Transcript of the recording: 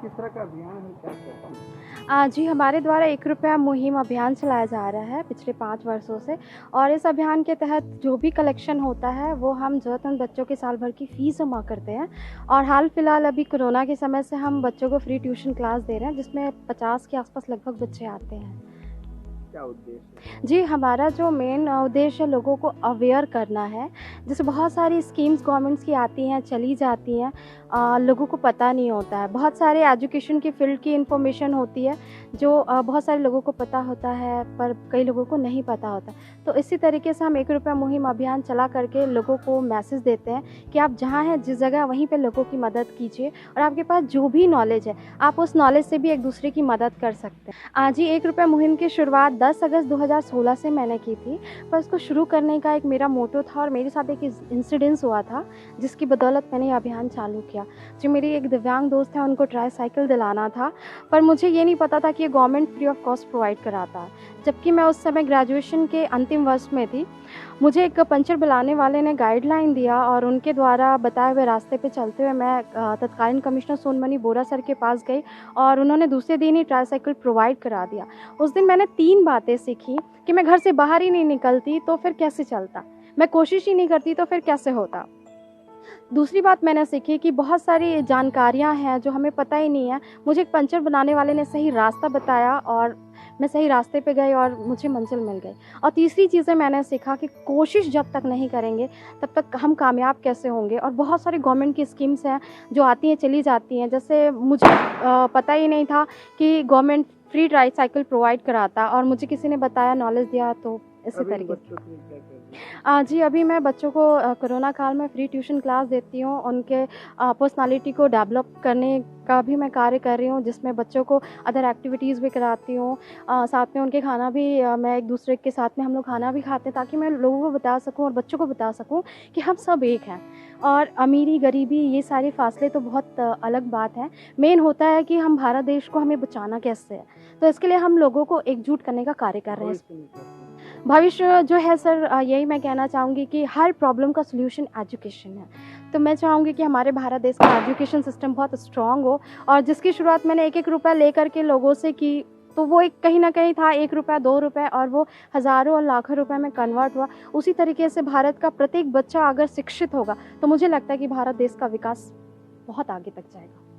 किस तरह का अभियान है, क्या कहते हैं? जी, हमारे द्वारा 1 रुपया मुहिम अभियान चलाया जा रहा है पिछले 5 वर्षों से और इस अभियान के तहत जो भी कलेक्शन होता है, वो हम ज़रूरतमंद बच्चों की साल भर की फ़ीस जमा करते हैं और हाल-फिलहाल अभी कोरोना के समय से हम बच्चों को फ्री ट्यूशन क्लास दे रहे हैं, जिसमें 50 के आस-पास लगभग बच्चे आते हैं। क्या उद्देश्य है? जी, हमारा जो मेन उद्देश्य लोगों को अवेयर करना है। जैसे बहुत सारी स्कीम्स गवर्नमेंट्स की आती हैं, चली जाती हैं, लोगों को पता नहीं होता है। बहुत सारे एजुकेशन की फ़ील्ड की इन्फॉर्मेशन होती है, जो बहुत सारे लोगों को पता होता है, पर कई लोगों को नहीं पता होता। तो इसी तरीके से हम 1 रुपया मुहिम अभियान चला करके लोगों को मैसेज देते हैं कि आप जहाँ हैं, जिस जगह वहीं पे लोगों की मदद कीजिए और आपके पास जो भी नॉलेज है, आप उस नॉलेज से भी एक-दूसरे की मदद कर सकते हैं। जी, 1 रुपया मुहिम की शुरुआत 10 अगस्त 2016 से मैंने की थी, पर उसको शुरू करने का एक मेरा मोटो था और मेरे साथ एक इंसिडेंस हुआ था, जिसकी बदौलत मैंने ये अभियान चालू किया। जो मेरी एक दिव्यांग दोस्त है, उनको ट्राईसाइकिल दिलाना था, पर मुझे ये नहीं पता था कि ये government free of cost provide कराता है। जबकि मैं उस समय ग्रेजुएशन के अंतिम वर्ष में थी। मुझे एक पंचर बनाने वाले ने गाइडलाइन दिया और उनके द्वारा बताए हुए रास्ते पे चलते हुए मैं तत्कालीन कमिश्नर सोनमणि बोरा सर के पास गई और उन्होंने दूसरे दिन ही ट्राईसाइकिल प्रोवाइड करा दिया। उस दिन मैंने 3 बातें सीखी कि मैं घर से बाहर ही नहीं निकलती तो फिर कैसे चलता? मैं कोशिश ही नहीं करती तो फिर कैसे होता? दूसरी बात मैंने सीखी कि बहुत सारी जानकारियाँ हैं जो हमें पता ही नहीं है। मुझे एक पंचर बनाने वाले ने सही रास्ता बताया और मैं सही रास्ते पे गई और मुझे मंज़िल मिल गई। और तीसरी चीज़ें मैंने सीखा कि कोशिश जब तक नहीं करेंगे, तब तक हम कामयाब कैसे होंगे। और बहुत सारी गवर्नमेंट की स्कीम्स हैं जो आती हैं, चली जाती हैं। जैसे मुझे पता ही नहीं था कि गवर्नमेंट फ्री ट्राईसाइकिल प्रोवाइड कराता और मुझे किसी ने बताया, नॉलेज दिया, तो इसी अभी तरीके से। बच्चों के लिए क्या कर रही हैं? जी, अभी मैं बच्चों को कोरोना काल में फ्री ट्यूशन क्लास देती हूँ। उनके पर्सनैलिटी को डेवलप करने का भी मैं कार्य कर रही हूँ, जिसमें बच्चों को अदर एक्टिविटीज़ भी कराती हूँ। साथ में उनके खाना भी मैं एक-दूसरे के साथ में हम लोग खाना भी खाते हैं, ताकि मैं लोगों को बता सकूँ और बच्चों को बता सकूँ कि हम सब एक हैं। और अमीरी-गरीबी ये सारे फ़ासले तो बहुत अलग बात है। मेन होता है कि हम भारत देश को हमें बचाना कैसे है। तो इसके लिए हम लोगों को एकजुट करने का कार्य कर रहे हैं। भविष्य में क्या सोचते हैं? भविष्य जो है सर, यही मैं कहना चाहूँगी कि हर प्रॉब्लम का सॉल्यूशन एजुकेशन है। तो मैं चाहूँगी कि हमारे भारत देश का एजुकेशन सिस्टम बहुत स्ट्रॉन्ग हो और जिसकी शुरुआत मैंने 1-1 रुपया लेकर के लोगों से की, तो वो एक कहीं न कहीं था 1 रुपया, 2 रुपए और वो हज़ारों और लाखों रुपए में कन्वर्ट हुआ। उसी तरीके से भारत का प्रत्येक बच्चा अगर शिक्षित होगा, तो मुझे लगता है कि भारत देश का विकास बहुत आगे तक जाएगा।